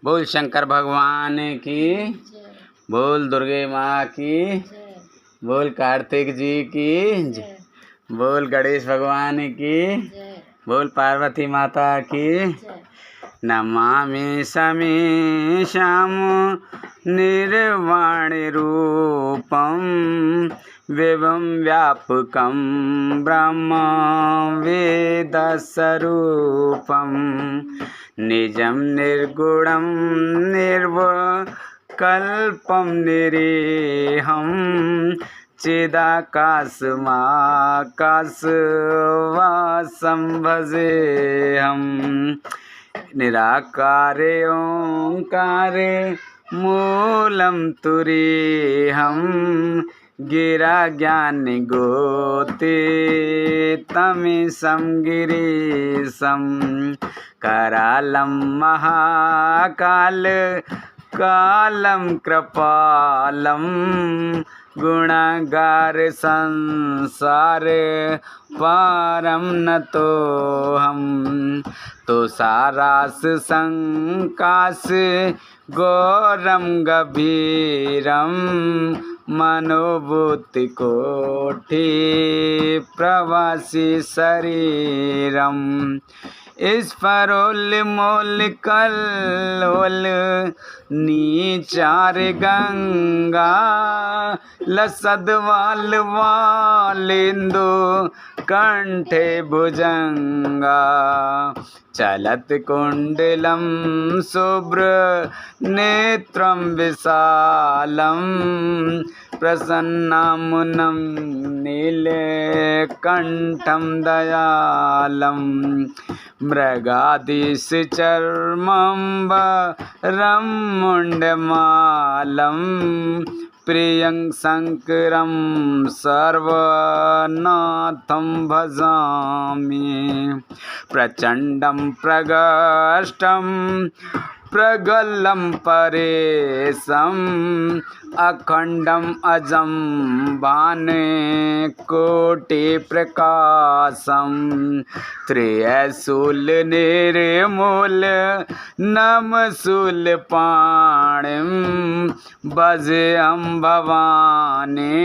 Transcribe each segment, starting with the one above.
बोल शंकर भगवान की, बोल दुर्गे माँ की, बोल कार्तिक जी की, बोल गणेश भगवान की, बोल पार्वती माता की। नमामि समीशं निर्वाणि रूपं विभं व्यापकं ब्रह्म वेदस्वरूपं निजं निर्गुणं निर्विकल्पं निरीहं चिदाकाशमाकाशवासं भजेऽहम् निराकारे ओंकारे मूलं तुरीहं गिरा ज्ञानि गोते तमीशं गिरीशं करालं महाकाल कालं कृपालं गुणागार संसार पारं नतोऽहं तुषारास संकाश घोरं गभीरं मनोभूति कोटि प्रवासी शरीरं स्फरोल्मोलकल्लोल नीचार गंगा लसद्वाल वालेन्दु कंठे भुजंगा चलत कुंडलं शुभ्र नेत्रं विशालं प्रसन्नामुनं नीलकण्ठं दयालं मृगादिश चर्मं मुण्डमालं प्रियं शङ्करं सर्वनाथं भजामि प्रचण्डं प्रगष्टं प्रगल्लं परेशम् अखण्डम् अजं भानुकोटिप्रकाशं त्रिशूलनिर्मूल नमशूलपाणिं भजेऽहं भवानी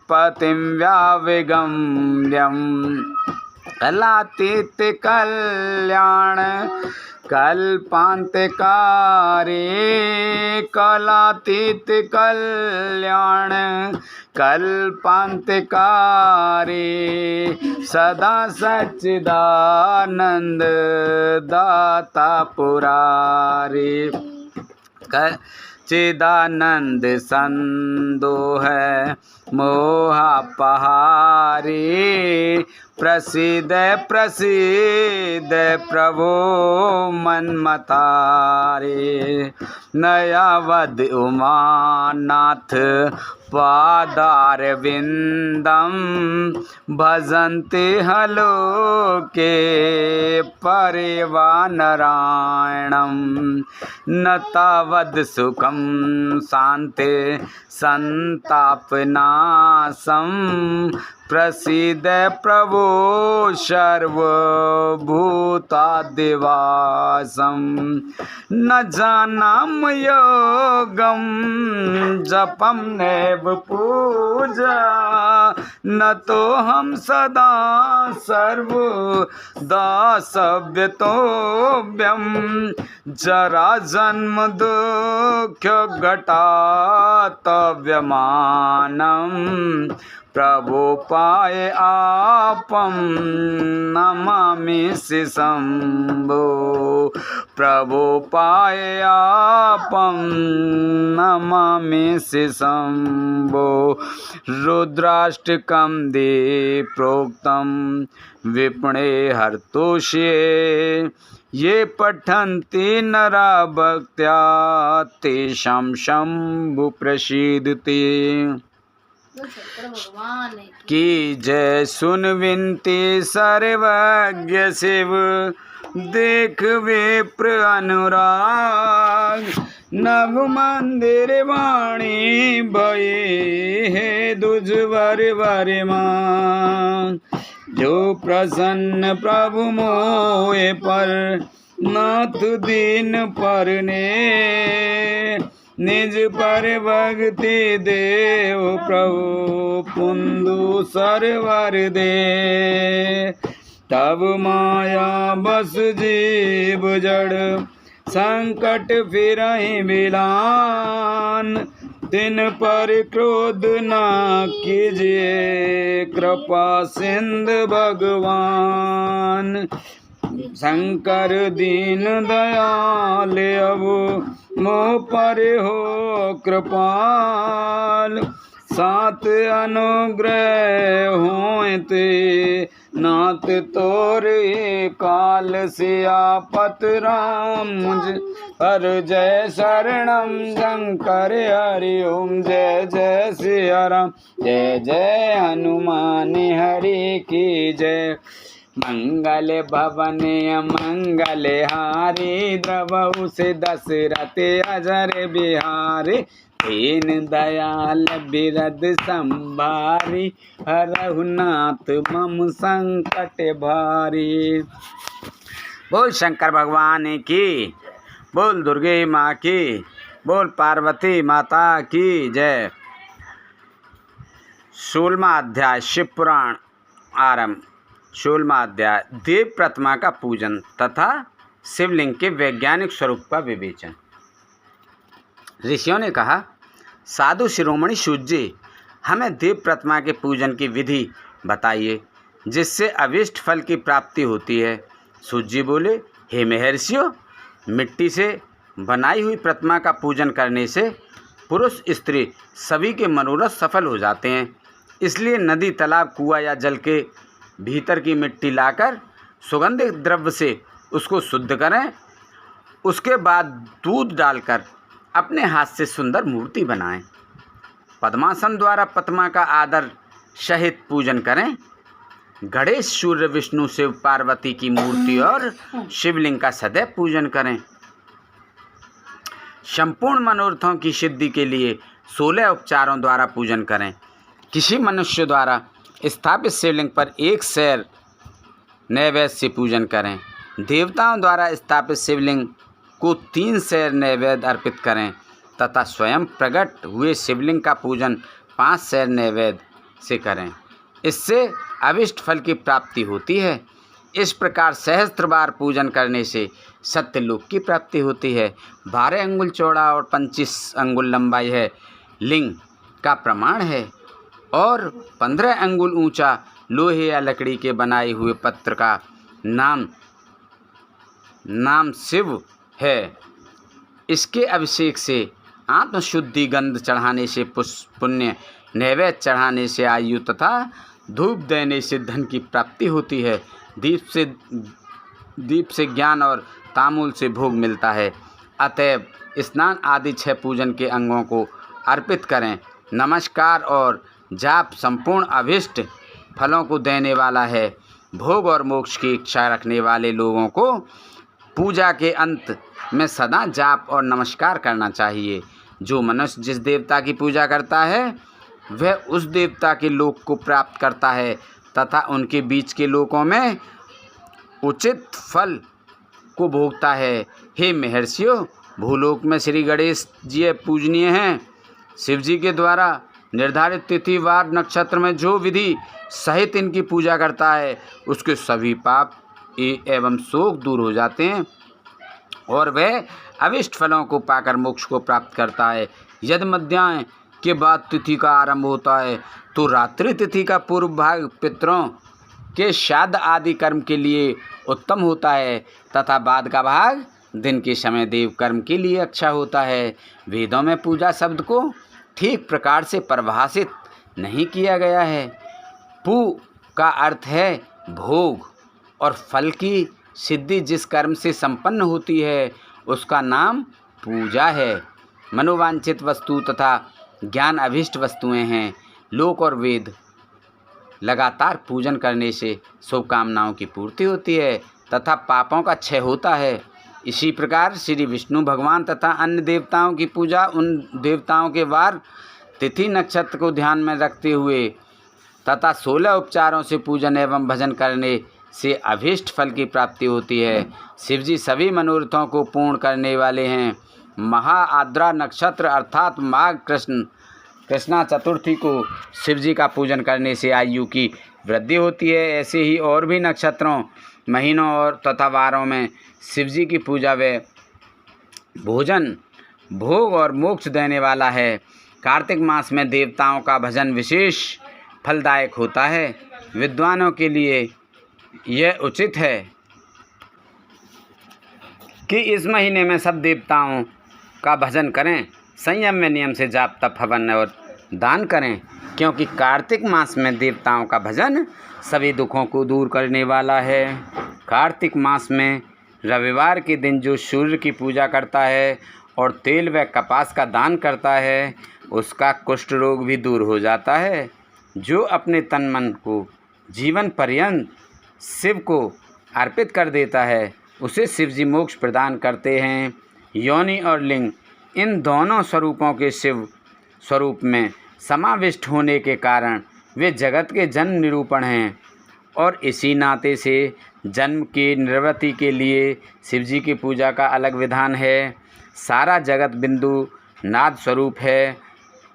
पतिं व्याविगम्यं कलातीत कल्याण कल्पान्तकारी कलातीत कल्याण कल्पान्तकारी सदा सच्चिदानंद दाता पुरारी चिदानंद संदोह मोहापहारी प्रसिद्ध प्रसिद्ध प्रभो मन्मतारे नयावद उमानाथ पादारविन्दं भजन्ते हलोके परिवानरायणं न तावद् सुखं शान्ते संतापनाशं प्रसीद प्रभो सर्वभूतादिवासं न जानामि योगं जपं नैव पूजा न तोऽहं सदा सर्वदासव्यतोऽव्यं जरा जन्म दुःखघटातव्यमानं प्रभुपाय आपं नमामि शंभो प्रभुपाय आपं नमामि शंभो रुद्राष्टकं दे प्रोक्तं विपणे हर्तुष्ये ये पठन्ति नरा भक्त्या तेषां शंभु प्रसीदते की जय सुन विनती सर्वज्ञ शिव देख विप्र अनुराग नव मंदिर वाणी भये है दुजवर वरमान जो प्रसन्न प्रभु मोए पर नाथ दीन पर ने निज पर भक्ति देव प्रभु पुंदु सरवर दे। तब माया बस जीव जड़ संकट फिरहि बिलान। तिन पर क्रोध न कीजिए कृपा सिंधु भगवान। शंकर दीन दयाल अब मोह पर हो कृपाल। सात अनुग्रह होते नाथ तोरे काल। सियापत राम मुझ पर जय शरणम शंकर हरि ओम। जय जय सिया राम जय जय हनुमान हरि की जय। मंगल भवन मंगल हारी द्रवहु से दशरथ अजर बिहारी। दीन दयाल बिरद संभारी हरहु नाथ मम संकट भारी। बोल शंकर भगवान की, बोल दुर्गे माँ की, बोल पार्वती माता की जय। 16वां अध्याय शिव पुराण आरंभ। 16वां अध्याय देव प्रतिमा का पूजन तथा शिवलिंग के वैज्ञानिक स्वरूप का विवेचन। ऋषियों ने कहा, साधु शिरोमणि सूत जी, हमें देव प्रतिमा के पूजन की विधि बताइए जिससे अभीष्ट फल की प्राप्ति होती है। सूत जी बोले, हे महर्षियों, मिट्टी से बनाई हुई प्रतिमा का पूजन करने से पुरुष स्त्री सभी के मनोरथ सफल हो जाते हैं। इसलिए नदी, तालाब, कुआं या जल के भीतर की मिट्टी लाकर सुगंधित द्रव्य से उसको शुद्ध करें। उसके बाद दूध डालकर अपने हाथ से सुंदर मूर्ति बनाएं। पद्मासन द्वारा प्रतिमा का आदर सहित पूजन करें। गणेश, सूर्य, विष्णु, शिव, पार्वती की मूर्ति और शिवलिंग का सदैव पूजन करें। संपूर्ण मनोरथों की सिद्धि के लिए 16 उपचारों द्वारा पूजन करें। किसी मनुष्य द्वारा स्थापित शिवलिंग पर 1 सेर नैवेद्य से पूजन करें। देवताओं द्वारा स्थापित शिवलिंग को 3 सेर नैवेद्य अर्पित करें तथा स्वयं प्रकट हुए शिवलिंग का पूजन 5 सेर नैवेद्य से करें। इससे अभिष्ट फल की प्राप्ति होती है। इस प्रकार सहस्त्र बार पूजन करने से सत्यलोक की प्राप्ति होती है। 12 अंगुल चौड़ा और 25 अंगुल लंबाई है लिंग का प्रमाण है और 15 अंगुल ऊंचा लोहे या लकड़ी के बनाए हुए पत्र का नाम शिव है। इसके अभिषेक से आत्मशुद्धि, गंध चढ़ाने से पुण्य, नैवेद्य चढ़ाने से आयु तथा धूप देने से धन की प्राप्ति होती है। दीप से ज्ञान और तामूल से भोग मिलता है। अतएव स्नान आदि 6 पूजन के अंगों को अर्पित करें। नमस्कार और जाप संपूर्ण अभिष्ट फलों को देने वाला है। भोग और मोक्ष की इच्छा रखने वाले लोगों को पूजा के अंत में सदा जाप और नमस्कार करना चाहिए। जो मनुष्य जिस देवता की पूजा करता है वह उस देवता के लोक को प्राप्त करता है तथा उनके बीच के लोकों में उचित फल को भोगता है। हे महर्षियों, भूलोक में श्री गणेश जी पूजनीय हैं। शिव जी के द्वारा निर्धारित तिथि, वार, नक्षत्र में जो विधि सहित इनकी पूजा करता है उसके सभी पाप एवं शोक दूर हो जाते हैं और वह अभिष्ट फलों को पाकर मोक्ष को प्राप्त करता है। यदि मध्याह्न के बाद तिथि का आरंभ होता है तो रात्रि तिथि का पूर्व भाग पितरों के श्राद्ध आदि कर्म के लिए उत्तम होता है तथा बाद का भाग दिन के समय देव कर्म के लिए अच्छा होता है। वेदों में पूजा शब्द को ठीक प्रकार से परिभाषित नहीं किया गया है। पू का अर्थ है भोग और फल की सिद्धि जिस कर्म से संपन्न होती है उसका नाम पूजा है। मनोवांछित वस्तु तथा ज्ञान अभिष्ट वस्तुएं हैं। लोक और वेद लगातार पूजन करने से शुभकामनाओं की पूर्ति होती है तथा पापों का क्षय होता है। इसी प्रकार श्री विष्णु भगवान तथा अन्य देवताओं की पूजा उन देवताओं के वार, तिथि, नक्षत्र को ध्यान में रखते हुए तथा 16 उपचारों से पूजन एवं भजन करने से अभीष्ट फल की प्राप्ति होती है। शिव जी सभी मनोरथों को पूर्ण करने वाले हैं। महाआद्रा नक्षत्र अर्थात माघ कृष्णा चतुर्थी को शिव जी का पूजन करने से आयु की वृद्धि होती है। ऐसे ही और भी नक्षत्रों, महीनों और तथा वारों में शिव जी की पूजा व भोजन, भोग और मोक्ष देने वाला है। कार्तिक मास में देवताओं का भजन विशेष फलदायक होता है। विद्वानों के लिए यह उचित है कि इस महीने में सब देवताओं का भजन करें, संयम में नियम से जाप तप हवन और दान करें, क्योंकि कार्तिक मास में देवताओं का भजन सभी दुखों को दूर करने वाला है। कार्तिक मास में रविवार के दिन जो सूर्य की पूजा करता है और तेल व कपास का दान करता है, उसका कुष्ठ रोग भी दूर हो जाता है। जो अपने तन मन को जीवन पर्यंत शिव को अर्पित कर देता है, उसे शिव जी मोक्ष प्रदान करते हैं। योनि और लिंग इन दोनों स्वरूपों के शिव स्वरूप में समाविष्ट होने के कारण वे जगत के जन्म निरूपण हैं और इसी नाते से जन्म की निवृत्ति के लिए शिव जी की पूजा का अलग विधान है। सारा जगत बिंदु नाद स्वरूप है,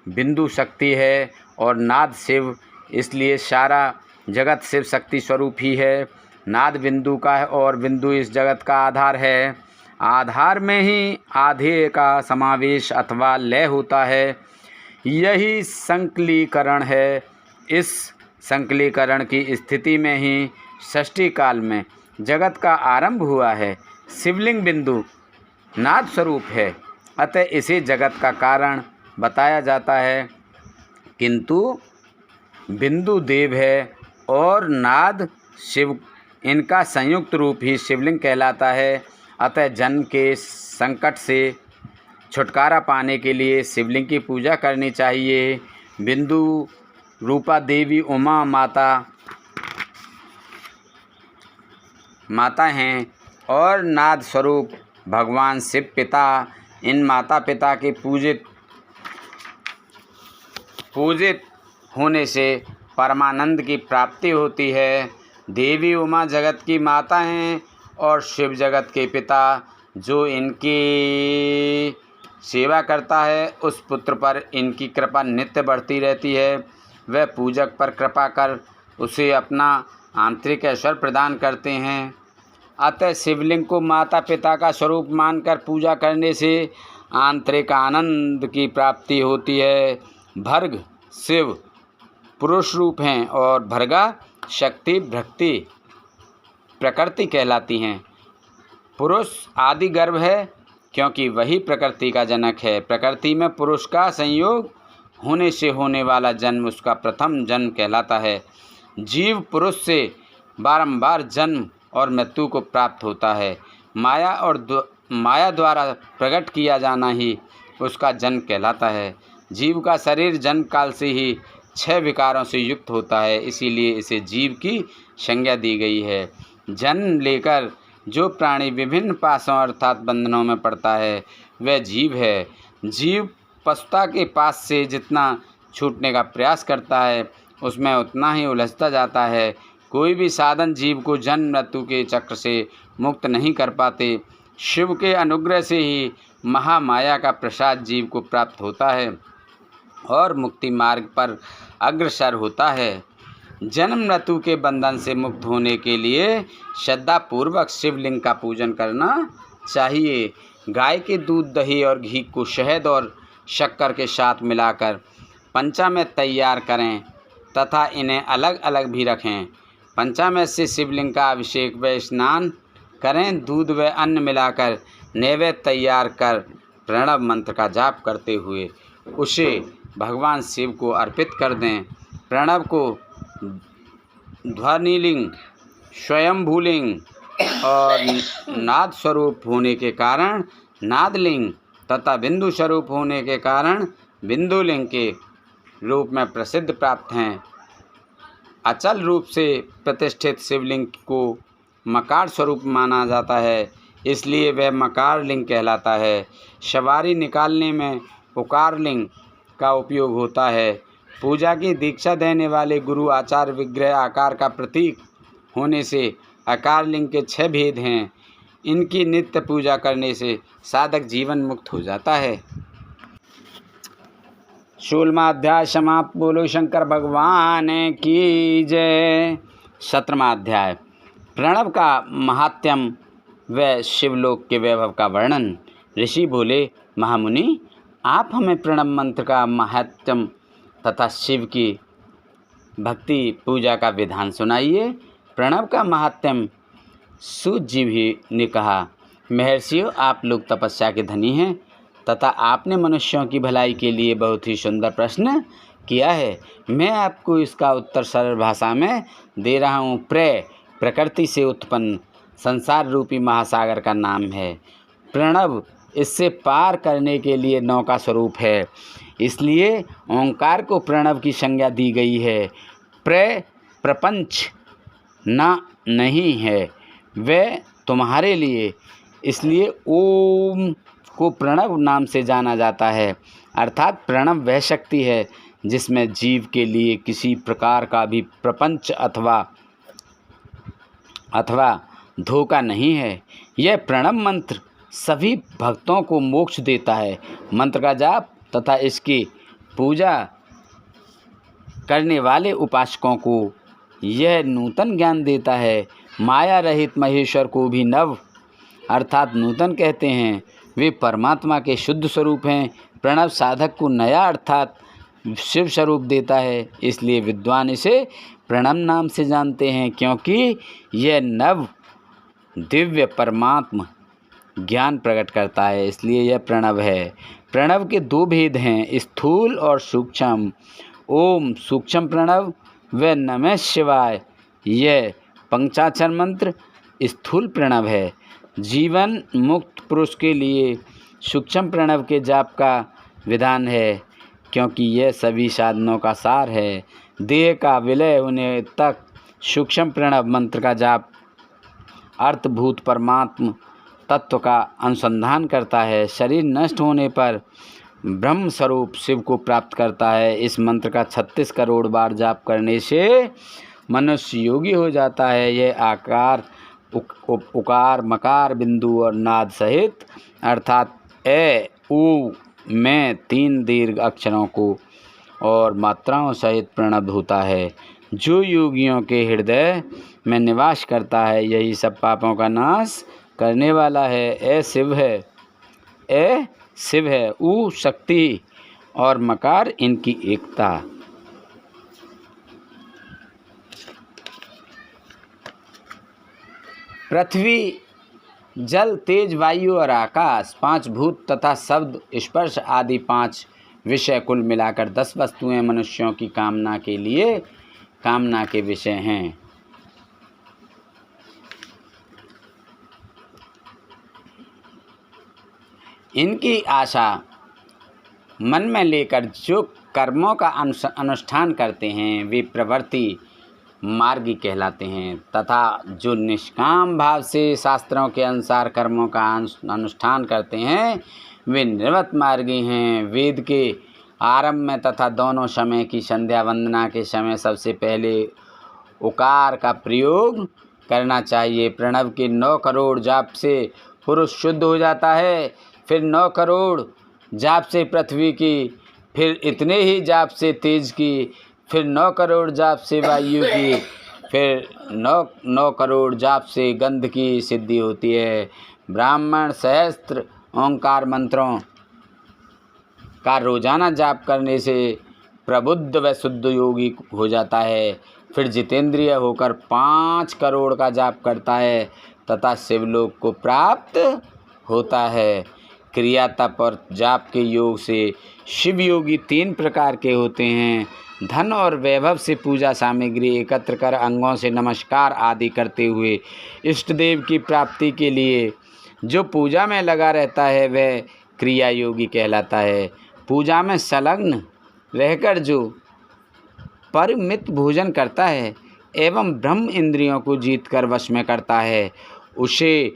बिंदु शक्ति है और नाद शिव, इसलिए सारा जगत शिव शक्ति स्वरूप ही है। नाद बिंदु का है और बिंदु इस जगत का आधार है। आधार में ही आधेय का समावेश अथवा लय होता है, यही संकलीकरण है। इस संकलीकरण की स्थिति में ही षष्ठी काल में जगत का आरंभ हुआ है। शिवलिंग बिंदु नाद स्वरूप है, अतः इसे जगत का कारण बताया जाता है, किंतु बिंदु देव है और नाद शिव, इनका संयुक्त रूप ही शिवलिंग कहलाता है। अतः जन्म के संकट से छुटकारा पाने के लिए शिवलिंग की पूजा करनी चाहिए। बिंदु रूपा देवी उमा माता हैं और नाद स्वरूप भगवान शिव पिता। इन माता पिता के पूजित होने से परमानंद की प्राप्ति होती है। देवी उमा जगत की माता हैं और शिव जगत के पिता। जो इनकी सेवा करता है उस पुत्र पर इनकी कृपा नित्य बढ़ती रहती है। वह पूजक पर कृपा कर उसे अपना आंतरिक ऐश्वर्य प्रदान करते हैं। अतः शिवलिंग को माता पिता का स्वरूप मानकर पूजा करने से आंतरिक आनंद की प्राप्ति होती है। भर्ग शिव पुरुष रूप हैं और भर्गा शक्ति भक्ति प्रकृति कहलाती हैं। पुरुष आदि गर्भ है, क्योंकि वही प्रकृति का जनक है। प्रकृति में पुरुष का संयोग होने से होने वाला जन्म उसका प्रथम जन्म कहलाता है। जीव पुरुष से बारंबार जन्म और मृत्यु को प्राप्त होता है। माया द्वारा प्रकट किया जाना ही उसका जन्म कहलाता है। जीव का शरीर जन्म काल से ही 6 विकारों से युक्त होता है, इसीलिए इसे जीव की संज्ञा दी गई है। जन्म लेकर जो प्राणी विभिन्न पासों अर्थात बंधनों में पड़ता है वह जीव है। जीव पशुता के पास से जितना छूटने का प्रयास करता है उसमें उतना ही उलझता जाता है। कोई भी साधन जीव को जन्म मृत्यु के चक्र से मुक्त नहीं कर पाते। शिव के अनुग्रह से ही महामाया का प्रसाद जीव को प्राप्त होता है और मुक्ति मार्ग पर अग्रसर होता है। जन्म मृत्यु के बंधन से मुक्त होने के लिए श्रद्धापूर्वक शिवलिंग का पूजन करना चाहिए। गाय के दूध, दही और घी को शहद और शक्कर के साथ मिलाकर पंचामृत तैयार करें तथा इन्हें अलग अलग भी रखें। पंचामृत से शिवलिंग का अभिषेक व स्नान करें। दूध व अन्न मिलाकर नैवेद्य तैयार कर प्रणव मंत्र का जाप करते हुए उसे भगवान शिव को अर्पित कर दें। प्रणव को ध्वनिलिंग, स्वयंभूलिंग और नाद स्वरूप होने के कारण नादलिंग तथा बिंदु स्वरूप होने के कारण बिंदुलिंग के रूप में प्रसिद्ध प्राप्त हैं। अचल रूप से प्रतिष्ठित शिवलिंग को मकार स्वरूप माना जाता है, इसलिए वह मकार लिंग कहलाता है। सवारी निकालने में पुकार लिंग का उपयोग होता है। पूजा की दीक्षा देने वाले गुरु आचार्य विग्रह आकार का प्रतीक होने से आकार लिंग के 6 भेद हैं। इनकी नित्य पूजा करने से साधक जीवन मुक्त हो जाता है। 16वां अध्याय समाप्त। बोलो शंकर भगवान की जय। 17वां अध्याय प्रणव का महात्म्य व शिवलोक के वैभव का वर्णन। ऋषि बोले, महामुनि, आप हमें प्रणव मंत्र का महात्म्य तथा शिव की भक्ति पूजा का विधान सुनाइए। प्रणव का महात्म्य। सूत जी भी ने कहा, महर्षियों, आप लोग तपस्या के धनी हैं तथा आपने मनुष्यों की भलाई के लिए बहुत ही सुंदर प्रश्न किया है। मैं आपको इसका उत्तर सरल भाषा में दे रहा हूँ। प्रकृति से उत्पन्न संसार रूपी महासागर का नाम है प्रणव। इससे पार करने के लिए नौका स्वरूप है, इसलिए ओंकार को प्रणव की संज्ञा दी गई है। प्रपंच नहीं है, वह तुम्हारे लिए, इसलिए ओम को प्रणव नाम से जाना जाता है। अर्थात प्रणव वह शक्ति है जिसमें जीव के लिए किसी प्रकार का भी प्रपंच अथवा धोखा नहीं है। यह प्रणव मंत्र सभी भक्तों को मोक्ष देता है। मंत्र का जाप तथा इसकी पूजा करने वाले उपासकों को यह नूतन ज्ञान देता है। माया रहित महेश्वर को भी नव अर्थात नूतन कहते हैं। वे परमात्मा के शुद्ध स्वरूप हैं। प्रणव साधक को नया अर्थात शिव स्वरूप देता है, इसलिए विद्वान इसे प्रणव नाम से जानते हैं, क्योंकि यह नव दिव्य परमात्मा ज्ञान प्रकट करता है, इसलिए यह प्रणव है। प्रणव के 2 भेद हैं, स्थूल और सूक्ष्म। ओम सूक्ष्म प्रणव व नमः शिवाय यह पंचाक्षर मंत्र स्थूल प्रणव है। जीवन मुक्त पुरुष के लिए सूक्ष्म प्रणव के जाप का विधान है, क्योंकि यह सभी साधनों का सार है। देह का विलय होने तक सूक्ष्म प्रणव मंत्र का जाप अर्थभूत परमात्म तत्व का अनुसंधान करता है। शरीर नष्ट होने पर ब्रह्म स्वरूप शिव को प्राप्त करता है। इस मंत्र का 36 करोड़ बार जाप करने से मनुष्य योगी हो जाता है। यह आकार उकार मकार बिंदु और नाद सहित अर्थात ए उ में 3 दीर्घ अक्षरों को और मात्राओं सहित प्रणव होता है। जो योगियों के हृदय में निवास करता है, यही सब पापों का नाश करने वाला है। ए शिव है, उ शक्ति और मकार इनकी एकता। पृथ्वी, जल, तेज, वायु और आकाश 5 भूत तथा शब्द, स्पर्श आदि 5 विषय कुल मिलाकर 10 वस्तुएं मनुष्यों की कामना के विषय हैं। इनकी आशा मन में लेकर जो कर्मों का अनुष्ठान करते हैं, वे प्रवृत्ति मार्गी कहलाते हैं, तथा जो निष्काम भाव से शास्त्रों के अनुसार कर्मों का अनुष्ठान करते हैं, वे निवृत्त मार्गी हैं। वेद के आरंभ में तथा दोनों समय की संध्या वंदना के समय सबसे पहले उकार का प्रयोग करना चाहिए। प्रणव के 9 करोड़ जाप से पुरुष शुद्ध हो जाता है, फिर 9 करोड़ जाप से पृथ्वी की, फिर इतने ही जाप से तेज की, फिर 9 करोड़ जाप से वायु की, फिर 9 करोड़ जाप से गंध की सिद्धि होती है। ब्राह्मण सहस्त्र ओंकार मंत्रों का रोजाना जाप करने से प्रबुद्ध व शुद्ध योगी हो जाता है। फिर जितेंद्रिय होकर 5 करोड़ का जाप करता है तथा शिवलोक को प्राप्त होता है। क्रिया तप और जाप के योग से शिव योगी 3 प्रकार के होते हैं। धन और वैभव से पूजा सामग्री एकत्र कर अंगों से नमस्कार आदि करते हुए इष्ट देव की प्राप्ति के लिए जो पूजा में लगा रहता है, वह क्रिया योगी कहलाता है। पूजा में संलग्न रहकर जो परिमित भोजन करता है एवं ब्रह्म इंद्रियों को जीतकर वश में करता है, उसे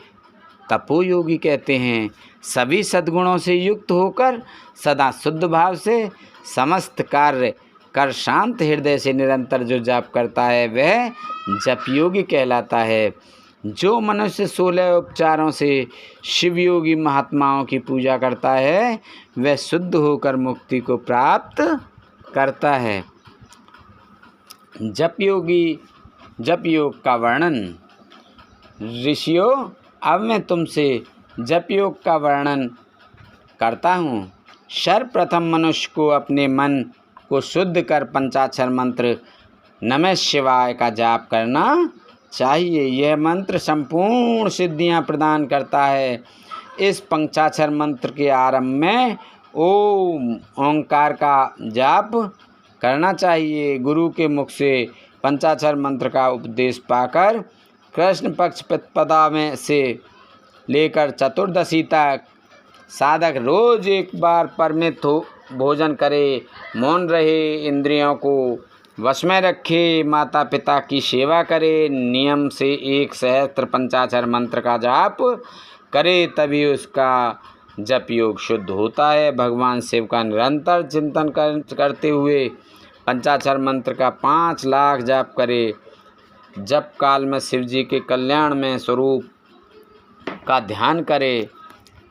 तपोयोगी कहते हैं। सभी सद्गुणों से युक्त होकर सदा शुद्ध भाव से समस्त कार्य कर शांत हृदय से निरंतर जो जाप करता है, वह जप योगी कहलाता है। जो मनुष्य 16 उपचारों से शिवयोगी महात्माओं की पूजा करता है वह शुद्ध होकर मुक्ति को प्राप्त करता है। जप योग का वर्णन। ऋषियों, अब मैं तुमसे जप योग का वर्णन करता हूँ। सर्वप्रथम मनुष्य को अपने मन को शुद्ध कर पंचाक्षर मंत्र नमः शिवाय का जाप करना चाहिए। यह मंत्र संपूर्ण सिद्धियां प्रदान करता है। इस पंचाक्षर मंत्र के आरंभ में ओम ओंकार का जाप करना चाहिए। गुरु के मुख से पंचाक्षर मंत्र का उपदेश पाकर कृष्ण पक्ष प्रतिपदा में से लेकर चतुर्दशी तक साधक रोज एक बार परिमित भोजन करे, मौन रहे, इंद्रियों को वश में रखे, माता पिता की सेवा करे, नियम से 1 सहस्त्र पंचाक्षर मंत्र का जाप करे, तभी उसका जप योग शुद्ध होता है। भगवान शिव का निरंतर चिंतन करते हुए पंचाक्षर मंत्र का 5 लाख जाप करे। जप काल में शिव जी के कल्याण में स्वरूप का ध्यान करे।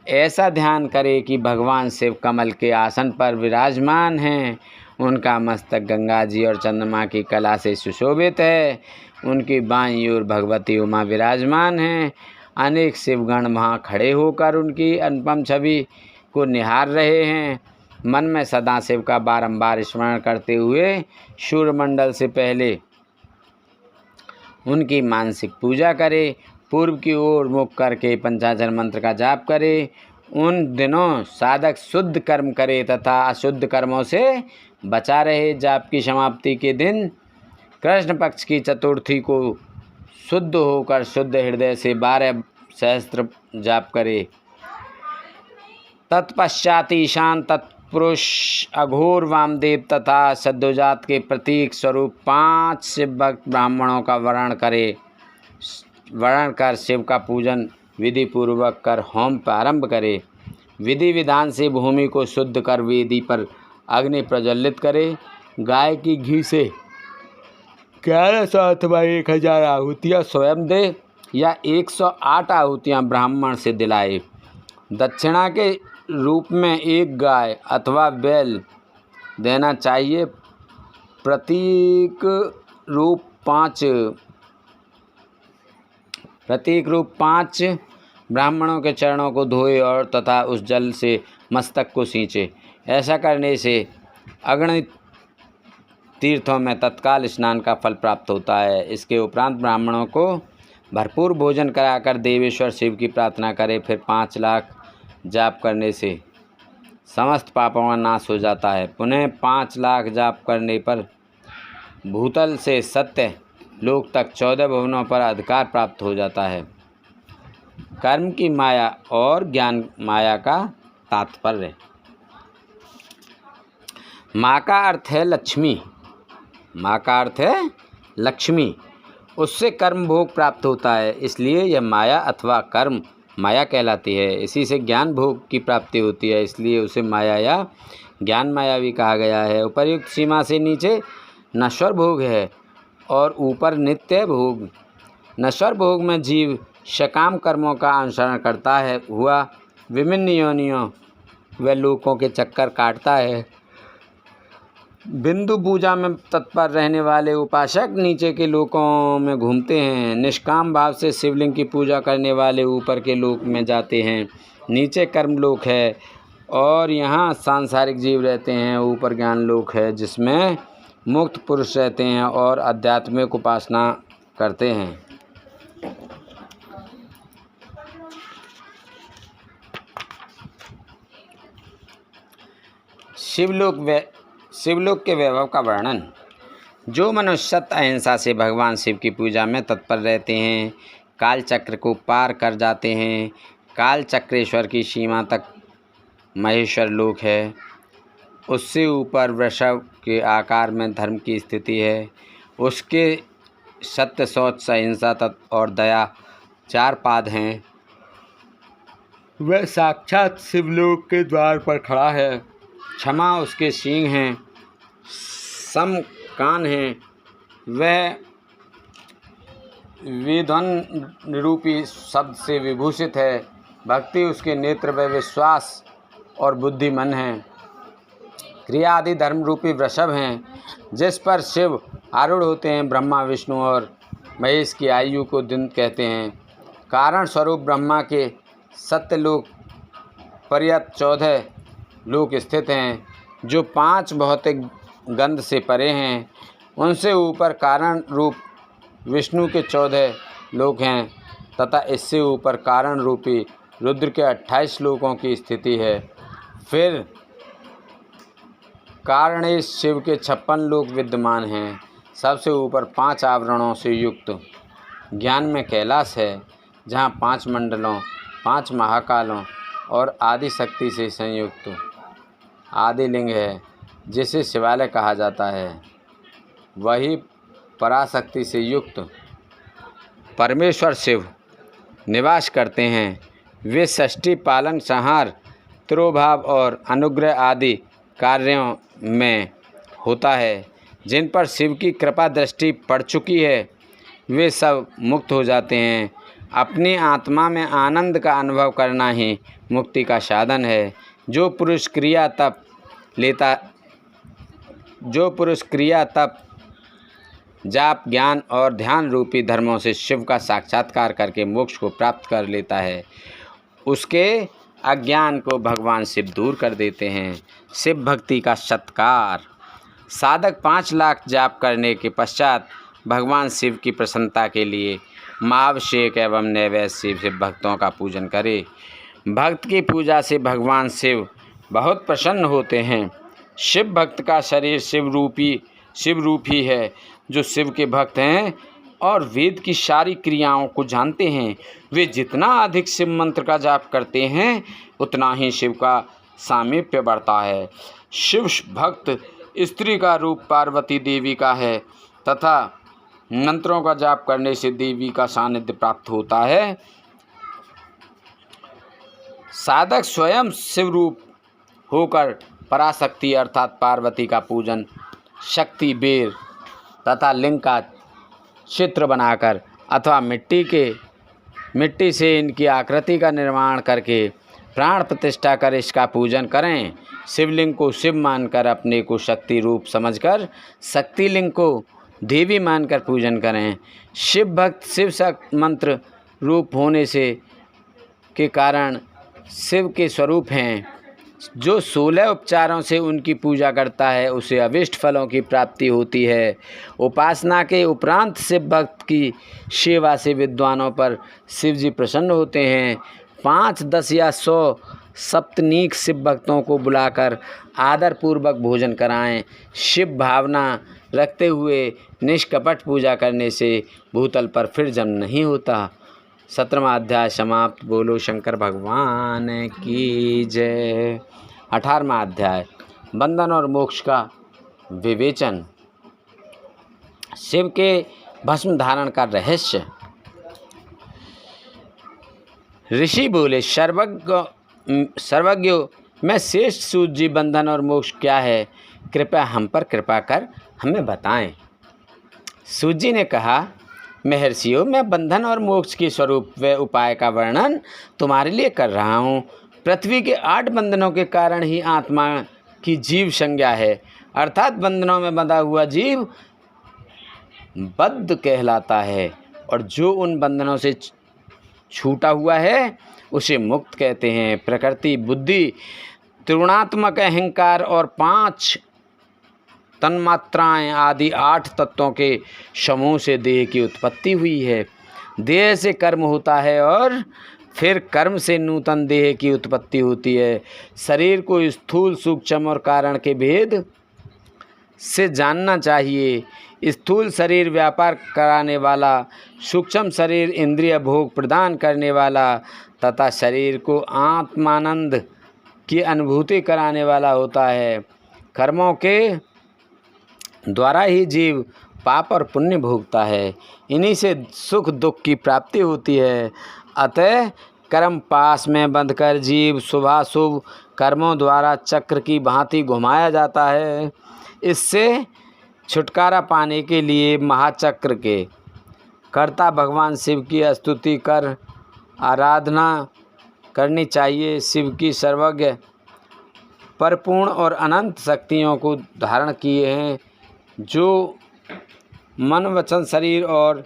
ऐसा ध्यान करे कि भगवान शिव कमल के आसन पर विराजमान हैं। उनका मस्तक गंगा जी और चंद्रमा की कला से सुशोभित है। उनकी बाईं ओर भगवती उमा विराजमान हैं। अनेक शिवगण वहाँ खड़े होकर उनकी अनुपम छवि को निहार रहे हैं। मन में सदा शिव का बारंबार स्मरण करते हुए सूर्यमंडल से पहले उनकी मानसिक पूजा करे। पूर्व की ओर मुख करके पंचाक्षर मंत्र का जाप करे। उन दिनों साधक शुद्ध कर्म करे तथा अशुद्ध कर्मों से बचा रहे। जाप की समाप्ति के दिन कृष्ण पक्ष की चतुर्थी को शुद्ध होकर शुद्ध हृदय से 12 सहस्त्र जाप करे। तत्पश्चात ईशान तत्पुरुष अघोर वामदेव तथा सद्योजात के प्रतीक स्वरूप 5 शिवभक्त ब्राह्मणों का वर्ण कर शिव का पूजन विधि पूर्वक कर होम प्रारंभ करे। विधि विधान से भूमि को शुद्ध कर वेदी पर अग्नि प्रज्वलित करे। गाय की घी से 1100 अथवा 1000 आहुतियाँ स्वयं दे या 108 आहुतियाँ ब्राह्मण से दिलाए। दक्षिणा के रूप में 1 गाय अथवा बैल देना चाहिए। प्रतीक रूप 5 ब्राह्मणों के चरणों को धोए और तथा उस जल से मस्तक को सींचे। ऐसा करने से अगणित तीर्थों में तत्काल स्नान का फल प्राप्त होता है। इसके उपरांत ब्राह्मणों को भरपूर भोजन कराकर देवेश्वर शिव की प्रार्थना करें। फिर 5 लाख जाप करने से समस्त पापों का नाश हो जाता है। पुनः 5 लाख जाप करने पर भूतल से सत्य लोक तक 14 भुवनों पर अधिकार प्राप्त हो जाता है। कर्म की माया और ज्ञान माया का तात्पर्य। माँ का अर्थ है लक्ष्मी। माँ का अर्थ है लक्ष्मी। उससे कर्म भोग प्राप्त होता है, इसलिए यह माया अथवा कर्म माया कहलाती है। इसी से ज्ञान भोग की प्राप्ति होती है, इसलिए उसे माया या ज्ञान माया भी कहा गया है। उपर्युक्त सीमा से नीचे नश्वर भोग है और ऊपर नित्य भोग। नश्वर भोग में जीव सकाम कर्मों का अनुसरण करता है हुआ विभिन्न योनियों व लोकों के चक्कर काटता है। बिंदु पूजा में तत्पर रहने वाले उपासक नीचे के लोकों में घूमते हैं। निष्काम भाव से शिवलिंग की पूजा करने वाले ऊपर के लोक में जाते हैं। नीचे कर्म लोक है और यहाँ सांसारिक जीव रहते हैं। ऊपर ज्ञान लोक है जिसमें मुक्त पुरुष रहते हैं और आध्यात्मिक उपासना करते हैं। शिवलोक के वैभव का वर्णन। जो मनुष्य सत्य अहिंसा से भगवान शिव की पूजा में तत्पर रहते हैं, काल चक्र को पार कर जाते हैं। काल चक्रेश्वर की सीमा तक महेश्वर लोक है। उससे ऊपर वृषभ के आकार में धर्म की स्थिति है। उसके सत्य, शौच, अहिंसा, तत्व और दया 4 पाद हैं। वह साक्षात शिवलोक के द्वार पर खड़ा है। क्षमा उसके सींग हैं, सम कान हैं। वह विध्वंस रूपी शब्द से विभूषित है। भक्ति उसके नेत्र व विश्वास और बुद्धि मन है। क्रिया आदि धर्म रूपी वृषभ हैं, जिस पर शिव आरूढ़ होते हैं। ब्रह्मा, विष्णु और महेश की आयु को दिन कहते हैं। कारण स्वरूप ब्रह्मा के सत्यलोक पर्यंत 14 लोक स्थित हैं, जो 5 भौतिक गंध से परे हैं। उनसे ऊपर कारण रूप विष्णु के 14 लोक हैं तथा इससे ऊपर कारण रूपी रुद्र के 28 लोकों की स्थिति है। फिर कारणेश शिव के 56 लोक विद्यमान हैं। सबसे ऊपर 5 आवरणों से युक्त ज्ञान में कैलाश है, जहाँ 5 मंडलों, 5 महाकालों और आदि शक्ति से संयुक्त आदिलिंग है, जिसे शिवालय कहा जाता है। वही पराशक्ति से युक्त परमेश्वर शिव निवास करते हैं। वे सृष्टि, पालन, संहार, तिरोभाव और अनुग्रह आदि कार्यों में होता है। जिन पर शिव की कृपा दृष्टि पड़ चुकी है, वे सब मुक्त हो जाते हैं। अपनी आत्मा में आनंद का अनुभव करना ही मुक्ति का साधन है। जो पुरुष क्रिया तप, जाप, ज्ञान और ध्यान रूपी धर्मों से शिव का साक्षात्कार करके मोक्ष को प्राप्त कर लेता है, उसके अज्ञान को भगवान शिव दूर कर देते हैं। शिव भक्ति का सत्कार। साधक 5 लाख जाप करने के पश्चात भगवान शिव की प्रसन्नता के लिए महाभिषेक एवं नैवेद्य से भक्तों का पूजन करे। भक्त की पूजा से भगवान शिव बहुत प्रसन्न होते हैं। शिव भक्त का शरीर शिव रूप ही है। जो शिव के भक्त हैं और वेद की सारी क्रियाओं को जानते हैं, वे जितना अधिक शिव मंत्र का जाप करते हैं, उतना ही शिव का सामीप्य बढ़ता है। शिव भक्त स्त्री का रूप पार्वती देवी का है तथा मंत्रों का जाप करने से देवी का सानिध्य प्राप्त होता है। साधक स्वयं शिव रूप होकर पराशक्ति अर्थात पार्वती का पूजन, शक्ति बेर तथा लिंग का चित्र बनाकर अथवा मिट्टी से इनकी आकृति का निर्माण करके प्राण प्रतिष्ठा कर इसका पूजन करें। शिवलिंग को शिव मानकर अपने को शक्ति रूप समझकर शक्ति लिंग को देवी मानकर पूजन करें। शिव भक्त शिव मंत्र रूप होने से के कारण शिव के स्वरूप हैं। जो 16 उपचारों से उनकी पूजा करता है, उसे अभिष्ट फलों की प्राप्ति होती है। उपासना के उपरांत शिव भक्त की सेवा से विद्वानों पर शिव जी प्रसन्न होते हैं। 5, 10 या 100 सप्तनीक शिव भक्तों को बुलाकर आदरपूर्वक भोजन कराएं। शिव भावना रखते हुए निष्कपट पूजा करने से भूतल पर फिर जन्म नहीं होता। 17वां अध्याय समाप्त। बोलो शंकर भगवान की जय। 18वां अध्याय बंधन और मोक्ष का विवेचन। शिव के भस्म धारण का रहस्य। ऋषि बोले, सर्वज्ञ मैं श्रेष्ठ सूत जी, बंधन और मोक्ष क्या है? कृपया हम पर कृपा कर हमें बताएं। सूत जी ने कहा, महर्षियों, मैं बंधन और मोक्ष के स्वरूप व उपाय का वर्णन तुम्हारे लिए कर रहा हूँ। पृथ्वी के 8 बंधनों के कारण ही आत्मा की जीव संज्ञा है, अर्थात बंधनों में बंधा हुआ जीव बद्ध कहलाता है, और जो उन बंधनों से छूटा हुआ है उसे मुक्त कहते हैं। प्रकृति, बुद्धि, त्रिगुणात्मक अहंकार और 5 तन्मात्राएं आदि 8 तत्वों के समूह से देह की उत्पत्ति हुई है। देह से कर्म होता है और फिर कर्म से नूतन देह की उत्पत्ति होती है। शरीर को स्थूल, सूक्ष्म और कारण के भेद से जानना चाहिए। स्थूल शरीर व्यापार कराने वाला, सूक्ष्म शरीर इंद्रिय भोग प्रदान करने वाला तथा शरीर को आत्मानंद की अनुभूति कराने वाला होता है। कर्मों के द्वारा ही जीव पाप और पुण्य भोगता है। इन्हीं से सुख दुख की प्राप्ति होती है। अतः कर्म पास में बंधकर जीव शुभाशुभ कर्मों द्वारा चक्र की भांति घुमाया जाता है। इससे छुटकारा पाने के लिए महाचक्र के करता भगवान शिव की स्तुति कर आराधना करनी चाहिए। शिव की सर्वज्ञ परिपूर्ण और अनंत शक्तियों को धारण किए हैं, जो मन वचन शरीर और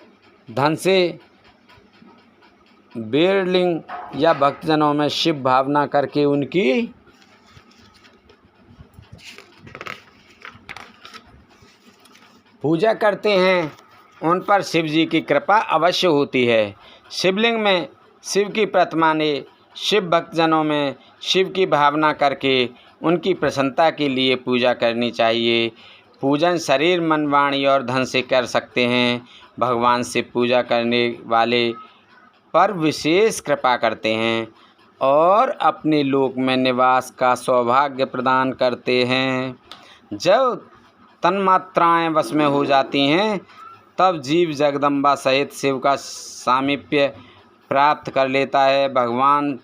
धन से बेरलिंग या भक्तजनों में शिव भावना करके उनकी पूजा करते हैं, उन पर शिव जी की कृपा अवश्य होती है। शिवलिंग में शिव की प्रतिमा ने शिव भक्तजनों में शिव की भावना करके उनकी प्रसन्नता के लिए पूजा करनी चाहिए। पूजन शरीर मन वाणी और धन से कर सकते हैं। भगवान शिव पूजा करने वाले पर विशेष कृपा करते हैं और अपने लोक में निवास का सौभाग्य प्रदान करते हैं। जब तन्मात्राएं वश में हो जाती हैं तब जीव जगदम्बा सहित शिव का सामीप्य प्राप्त कर लेता है। भगवान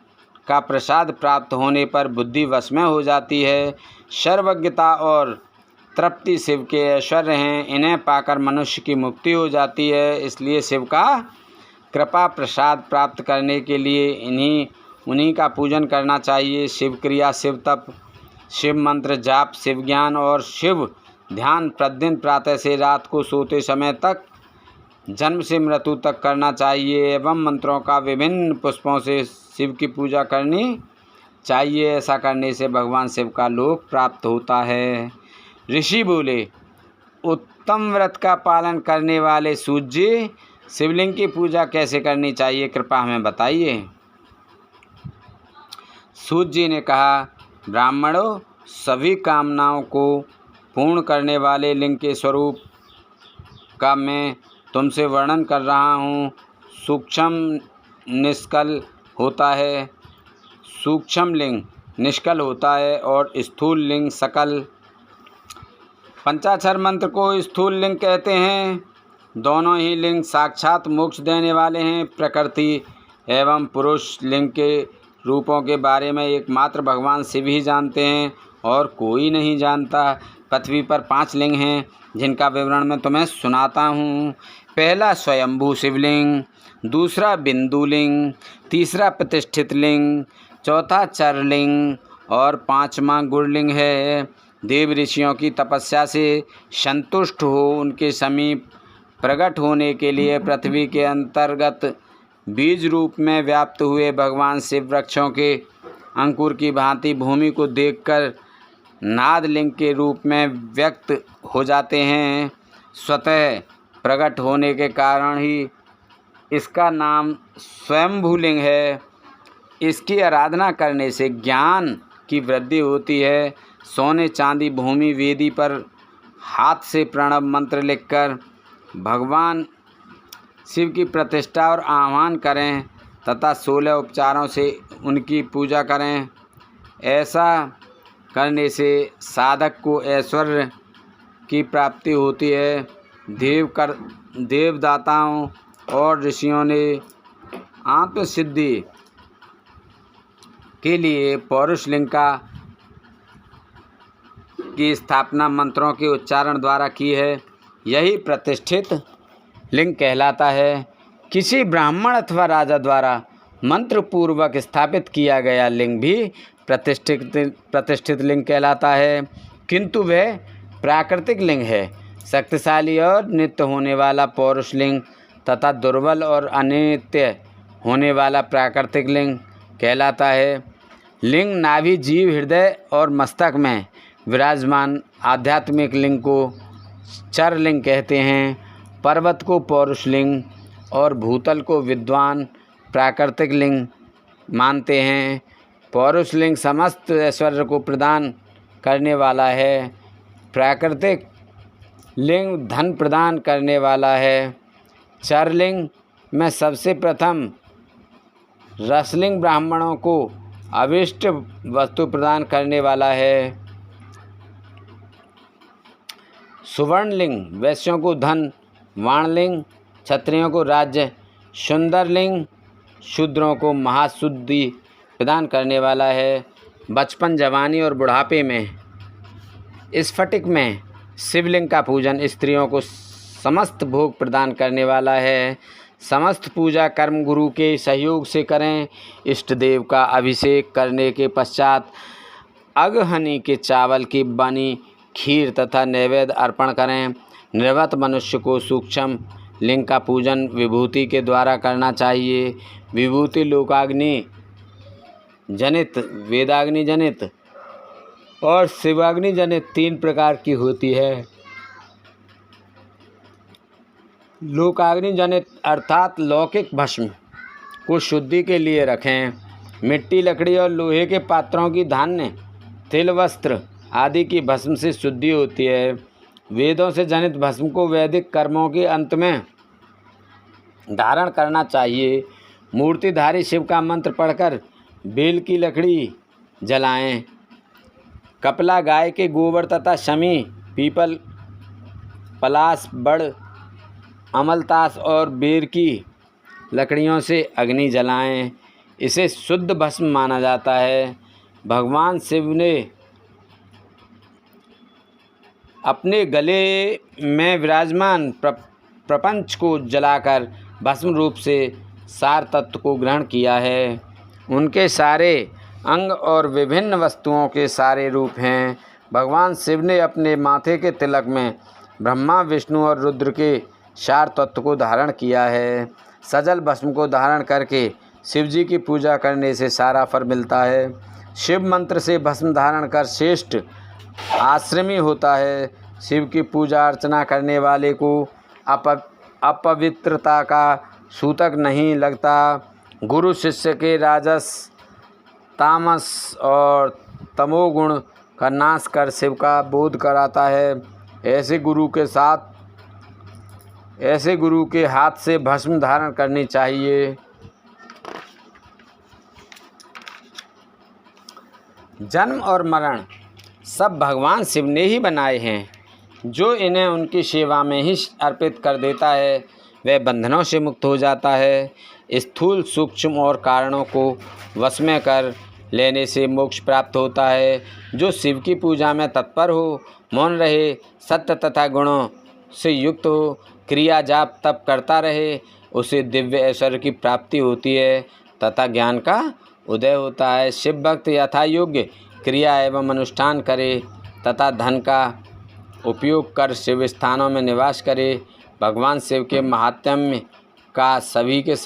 का प्रसाद प्राप्त होने पर बुद्धि वश में हो जाती है। सर्वज्ञता और तृप्ति शिव के ऐश्वर्य हैं, इन्हें पाकर मनुष्य की मुक्ति हो जाती है। इसलिए शिव का कृपा प्रसाद प्राप्त करने के लिए उन्हीं का पूजन करना चाहिए। शिव क्रिया, शिव तप, शिव मंत्र जाप, शिव ज्ञान और शिव ध्यान प्रतिदिन प्रातः से रात को सोते समय तक, जन्म से मृत्यु तक करना चाहिए एवं मंत्रों का विभिन्न पुष्पों से शिव की पूजा करनी चाहिए। ऐसा करने से भगवान शिव का लोक प्राप्त होता है। ऋषि बोले, उत्तम व्रत का पालन करने वाले सूत जी, शिवलिंग की पूजा कैसे करनी चाहिए, कृपया हमें बताइए। सूत जी ने कहा, ब्राह्मणों, सभी कामनाओं को पूर्ण करने वाले लिंग के स्वरूप का मैं तुमसे वर्णन कर रहा हूँ। सूक्ष्म निष्कल होता है, सूक्ष्म लिंग निष्कल होता है और स्थूल लिंग सकल। पंचाक्षर मंत्र को स्थूल लिंग कहते हैं। दोनों ही लिंग साक्षात मोक्ष देने वाले हैं। प्रकृति एवं पुरुष लिंग के रूपों के बारे में एकमात्र भगवान शिव ही जानते हैं और कोई नहीं जानता। पृथ्वी पर 5 लिंग हैं जिनका विवरण मैं तुम्हें सुनाता हूँ। पहला स्वयंभू शिवलिंग, दूसरा बिंदु लिंग, तीसरा प्रतिष्ठित लिंग, चौथा चरलिंग और 5वां गुड़लिंग है। देव ऋषियों की तपस्या से संतुष्ट हो उनके समीप प्रकट होने के लिए पृथ्वी के अंतर्गत बीज रूप में व्याप्त हुए भगवान शिव वृक्षों के अंकुर की भांति भूमि को देखकर नाद लिंग के रूप में व्यक्त हो जाते हैं। स्वतः प्रकट होने के कारण ही इसका नाम स्वयंभू लिंग है। इसकी आराधना करने से ज्ञान की वृद्धि होती है। सोने चांदी भूमि वेदी पर हाथ से प्रणव मंत्र लिखकर भगवान शिव की प्रतिष्ठा और आह्वान करें तथा 16 उपचारों से उनकी पूजा करें। ऐसा करने से साधक को ऐश्वर्य की प्राप्ति होती है। देवदाताओं और ऋषियों ने आत्मसिद्धि के लिए पौरुष लिंग की स्थापना मंत्रों के उच्चारण द्वारा की है। यही प्रतिष्ठित लिंग कहलाता है। किसी ब्राह्मण अथवा राजा द्वारा मंत्र पूर्वक स्थापित किया गया लिंग भी प्रतिष्ठित लिंग कहलाता है, किंतु वह प्राकृतिक लिंग है। शक्तिशाली और नित्य होने वाला पौरुष लिंग तथा दुर्बल और अनित्य होने वाला प्राकृतिक लिंग कहलाता है। लिंग नाभि, जीव, हृदय और मस्तक में विराजमान आध्यात्मिक लिंग को चर लिंग कहते हैं। पर्वत को पौरुष लिंग और भूतल को विद्वान प्राकृतिक लिंग मानते हैं। पौरुष लिंग समस्त ऐश्वर्य को प्रदान करने वाला है। प्राकृतिक लिंग धन प्रदान करने वाला है। चरलिंग में सबसे प्रथम रसलिंग ब्राह्मणों को अभिष्ट वस्तु प्रदान करने वाला है। सुवर्णलिंग वैश्यों को धन, वाणलिंग क्षत्रियों को राज्य, सुंदरलिंग शूद्रों को महाशुद्धि प्रदान करने वाला है। बचपन, जवानी और बुढ़ापे में स्फटिक में शिवलिंग का पूजन स्त्रियों को समस्त भोग प्रदान करने वाला है। समस्त पूजा कर्म गुरु के सहयोग से करें। इष्ट देव का अभिषेक करने के पश्चात अगहनी के चावल की बनी खीर तथा नैवेद्य अर्पण करें। निवृत्त मनुष्य को सूक्ष्म लिंग का पूजन विभूति के द्वारा करना चाहिए। विभूति लोकाग्नि जनित, वेदाग्नि जनित और शिवाग्नि जनित 3 प्रकार की होती है। लोकाग्नि जनित अर्थात लौकिक भस्म को शुद्धि के लिए रखें। मिट्टी, लकड़ी और लोहे के पात्रों की धान्य, तिल, वस्त्र आदि की भस्म से शुद्धि होती है। वेदों से जनित भस्म को वैदिक कर्मों के अंत में धारण करना चाहिए। मूर्तिधारी शिव का मंत्र पढ़कर बेल की लकड़ी जलाएं। कपला, गाय के गोबर तथा शमी, पीपल, पलाश, बड़, अमलतास और बेर की लकड़ियों से अग्नि जलाएं। इसे शुद्ध भस्म माना जाता है। भगवान शिव ने अपने गले में विराजमान प्रपंच को जलाकर भस्म रूप से सार तत्व को ग्रहण किया है। उनके सारे अंग और विभिन्न वस्तुओं के सारे रूप हैं। भगवान शिव ने अपने माथे के तिलक में ब्रह्मा, विष्णु और रुद्र के सार तत्व को धारण किया है। सजल भस्म को धारण करके शिव जी की पूजा करने से सारा फल मिलता है। शिव मंत्र से भस्म धारण कर श्रेष्ठ आश्रमी होता है। शिव की पूजा अर्चना करने वाले को अपवित्रता का सूतक नहीं लगता। गुरु शिष्य के राजस, तामस और तमोगुण का नाश कर शिव का बोध कराता है। ऐसे गुरु के हाथ से भस्म धारण करनी चाहिए। जन्म और मरण सब भगवान शिव ने ही बनाए हैं। जो इन्हें उनकी सेवा में ही अर्पित कर देता है वह बंधनों से मुक्त हो जाता है। स्थूल, सूक्ष्म और कारणों को वश में कर लेने से मोक्ष प्राप्त होता है। जो शिव की पूजा में तत्पर हो, मौन रहे, सत्य तथा गुणों से युक्त हो, क्रिया जाप तप करता रहे, उसे दिव्य ऐश्वर्य की प्राप्ति होती है तथा ज्ञान का उदय होता है। शिव भक्त यथा योग्य क्रिया एवं अनुष्ठान करे तथा धन का उपयोग कर शिव स्थानों में निवास करे। भगवान शिव के महात्म्य का सभी के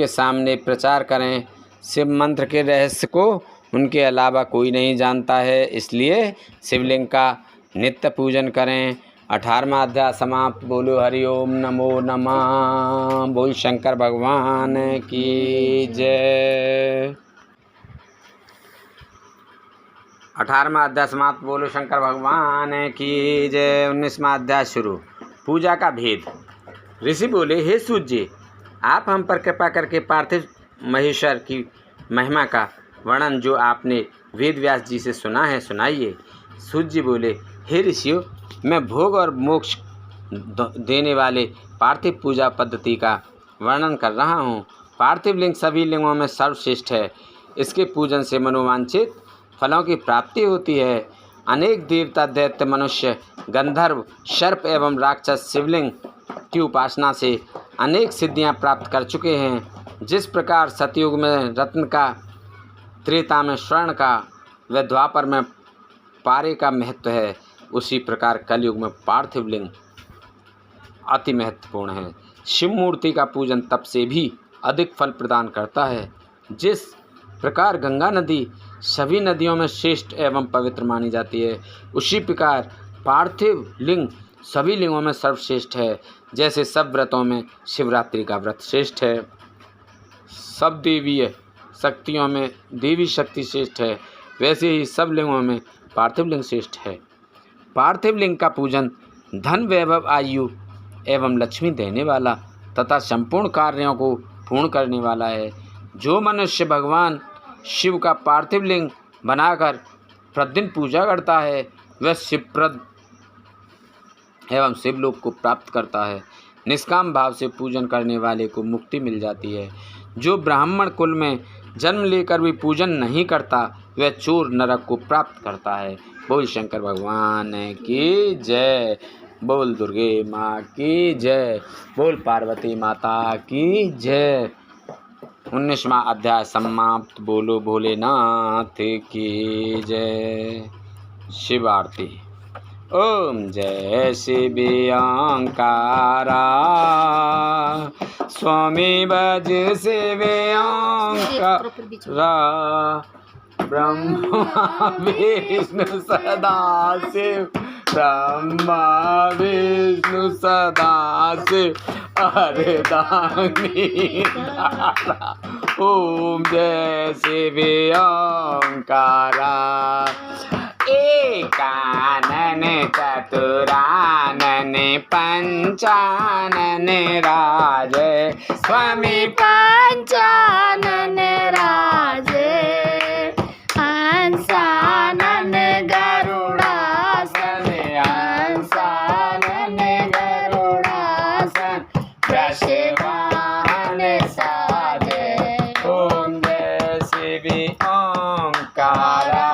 सामने प्रचार करें। शिव मंत्र के रहस्य को उनके अलावा कोई नहीं जानता है, इसलिए शिवलिंग का नित्य पूजन करें। 18वां अध्याय समाप्त। बोलो हरि ओम नमो नमः। बोल शंकर भगवान की जय। 18वां अध्याय समाप्त। बोलो शंकर भगवान की जय। 19वां अध्याय शुरू। पूजा का भेद। ऋषि बोले, हे सूर्य, आप हम पर कृपा करके पार्थिव महेश्वर की महिमा का वर्णन जो आपने वेद व्यास जी से सुना है सुनाइए। सूर्य बोले, हे ऋषियों, मैं भोग और मोक्ष देने वाले पार्थिव पूजा पद्धति का वर्णन कर रहा हूँ। पार्थिव लिंग सभी लिंगों में सर्वश्रेष्ठ है। इसके पूजन से मनोवांछित फलों की प्राप्ति होती है। अनेक देवता, दैत्य, मनुष्य, गंधर्व, सर्प एवं राक्षस शिवलिंग की उपासना से अनेक सिद्धियां प्राप्त कर चुके हैं। जिस प्रकार सतयुग में रत्न का, त्रेता में स्वर्ण का व द्वापर में पारे का महत्व है, उसी प्रकार कलयुग में पार्थिव लिंग अति महत्वपूर्ण है। शिव मूर्ति का पूजन तप से भी अधिक फल प्रदान करता है। जिस प्रकार गंगा नदी सभी नदियों में श्रेष्ठ एवं पवित्र मानी जाती है, उसी प्रकार पार्थिव लिंग सभी लिंगों में सर्वश्रेष्ठ है। जैसे सब व्रतों में शिवरात्रि का व्रत श्रेष्ठ है, सब देवीय शक्तियों में देवी शक्ति श्रेष्ठ है, वैसे ही सब लिंगों में पार्थिव लिंग श्रेष्ठ है। पार्थिव लिंग का पूजन धन, वैभव, आयु एवं लक्ष्मी देने वाला तथा संपूर्ण कार्यों को पूर्ण करने वाला है। जो मनुष्य भगवान शिव का पार्थिव लिंग बनाकर प्रतिदिन पूजा करता है वह शिवप्रद एवं शिवलोक को प्राप्त करता है। निष्काम भाव से पूजन करने वाले को मुक्ति मिल जाती है। जो ब्राह्मण कुल में जन्म लेकर भी पूजन नहीं करता वह चोर नरक को प्राप्त करता है। बोल शंकर भगवान की जय। बोल दुर्गे माँ की जय। बोल पार्वती माता की जय। 19वां अध्याय समाप्त। बोलो भोलेनाथ की जय। शिव आरती। ओम जय शिव ओंकारा स्वामी भज शिव ओंकारा ब्रह्मा विष्णु सदा शिव ब्रह्मा विष्णु सदा शिव अर्धांगिनी धारा। ओम जय शिव ओंकारा एकानन चतुरानन पंचानन राजे स्वामी पंचानन राजे हंसानन गरुड़ासन हंसानन गरुड़ासन वृषवाहन साजे। ओम जय शिव ओंकारा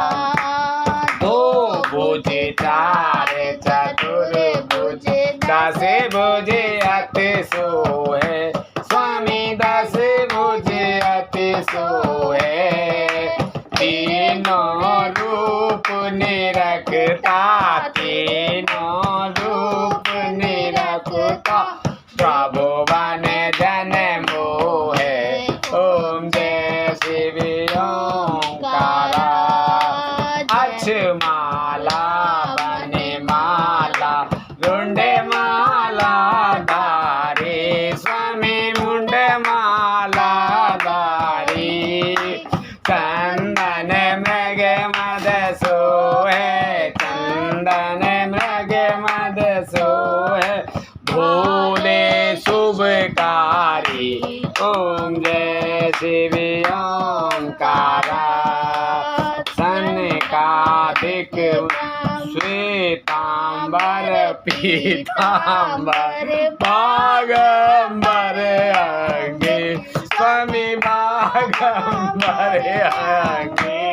चार चतुर्भुज दस भुज अति सोहे स्वामी दस भुज अति सोहे। तीनों रूप निरखता तीनों रूप निरखता प्रभु बन जन मोहे। ओम जय शिव ओंकारा अक्षमाला बने माला रुंडे माला धारी स्वामी मुंड माला धारी। चंदन मृग मद सोहे चंदन मृग मद सोहे भोले शुभकारी। ओम जय शिव ओंकारा सनकादिक श्वेतांबर पीतांबर बागंबर अंगे स्वामी बागंबर अंगे।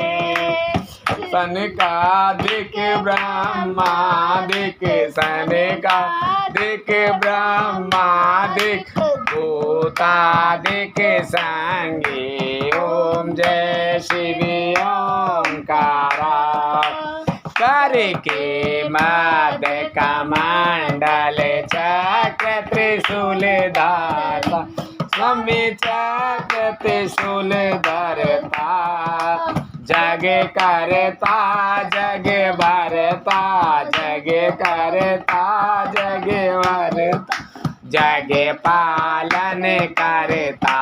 सनकादिक ब्रह्मादिक सनकादिक ब्रह्मादिक भूतादिक संगे। ओम जय शिव ओंकारा करके मद कमंडल चक्र त्रिशूल धाता स्वामी चक्र त्रिशूल धरता जग करता जग भरता जग करता जग भरता जग पालन करता।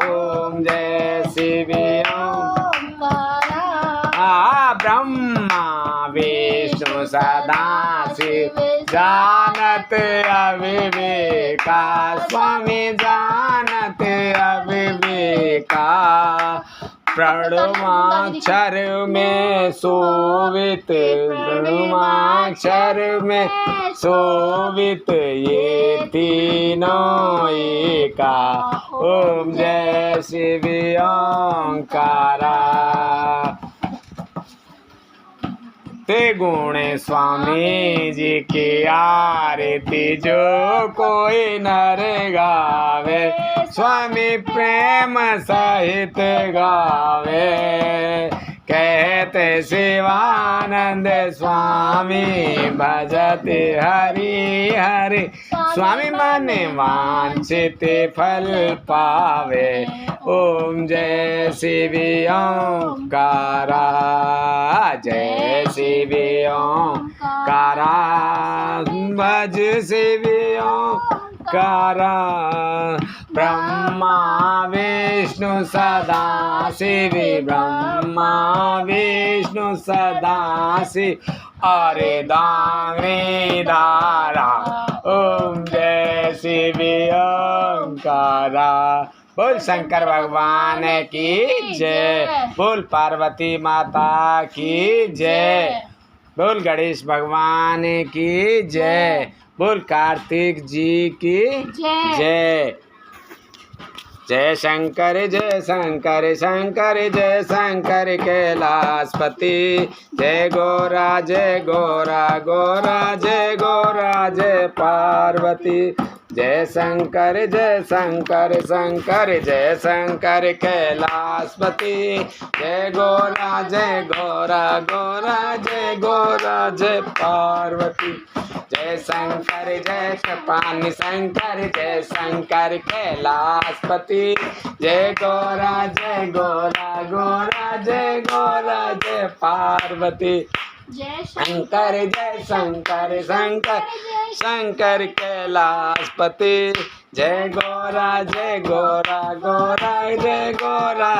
ओम जय शिव ओंकारा ब्रह्मा विष्णु सदा शिव जानत अविवेका स्वामी जानत अविवेका। प्रणवाक्षर में शोभित प्रणवाक्षर में शोभित ये तीनों एका। ओम जय शिव ओंकारा ते गुण स्वामी जी की आरती जो कोई नर गावे स्वामी प्रेम सहित गावे। कहते शिवानंद स्वामी भजते हरि हरि स्वामी मन वांछित फल पावे। ओम जय शिव ओंकारा जय शिव ओंकारा भज शिव ओंकारा। ब्रह्मा विष्णु सदा शिव ब्रह्मा विष्णु सदा शिव अर्धांगिनी धारा। ओम जय शिव ओंकारा। बोल शंकर भगवान की जय। बोल पार्वती माता की जय। बोल गणेश भगवान की जय। बोल कार्तिक जी की जय। जय शंकर शंकर जय शंकर कैलाशपति। जय गोरा गोरा जय गोरा जय पार्वती। जय शंकर शंकर जय शंकर कैलाशपति। जय गोरा जय गोरा जय पार्वती। जय शंकर जय कृपानि शंकर जय शंकर कैलाशपति। जय गोरा जय गोरा जय पार्वती। जय शंकर जय शंकर शंकर कैलाशपति। जय गोरा जय गोरा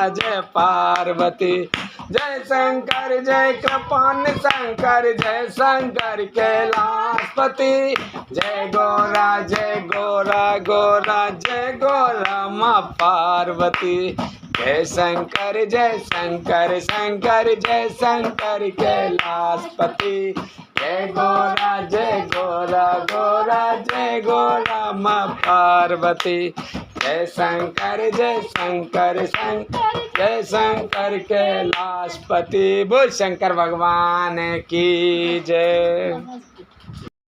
जय पार्वती। जय शंकर जय कृपान शंकर जय शंकर कैलाशपति। जय गोरा जय गोरा माँ पार्वती। जय शंकर जय शंकर जय शंकर कैलाशपति। जय गोरा जय गोरा माँ पार्वती। जय शंकर जय शंकर कैलाशपति। बोल शंकर भगवान की जय।